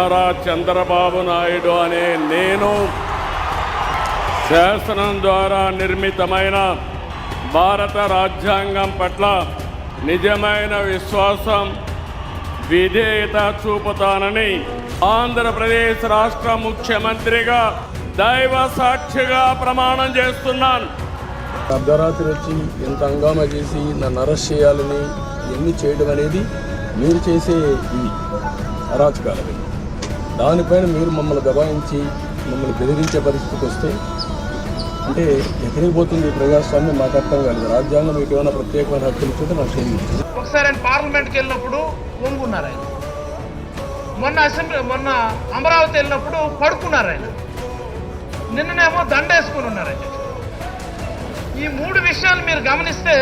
నారా చంద్రబాబు నాయుడు అనే నేను శాసనం ద్వారా నిర్మితమైన భారత రాజ్యాంగం పట్ల నిజమైన విశ్వాసం విధేయత చూపుతానని ఆంధ్రప్రదేశ్ రాష్ట్ర ముఖ్యమంత్రిగా దైవ సాక్షిగా ప్రమాణం చేస్తున్నాను. అర్ధరాత్రి వచ్చి ఎంత హంగామా చేసి నన్ను అరెస్ట్ చేయాలని ఎన్ని చేయడం అనేది మీరు చేసే ఈ అరాచకాలవి. దానిపైన మీరు మమ్మల్ని దబాయించి మమ్మల్ని బెదిరించే పరిస్థితికి వస్తే అంటే ఎక్కడికి పోతుంది ప్రజాస్వామ్యం మాకు అర్థం కాలేదు. రాజ్యాంగం మీకు ఏమైనా ప్రత్యేకమైన హక్కులు ఇచ్చింటే నాకు తెలియదు. ఒకసారి ఆయన పార్లమెంట్కి వెళ్ళినప్పుడు వంగున్నారు ఆయన, మొన్న అమరావతి వెళ్ళినప్పుడు పడుకున్నారు ఆయన, నిన్ననేమో దండేసుకుని ఉన్నారు ఆయన. ఈ మూడు విషయాలు మీరు గమనిస్తే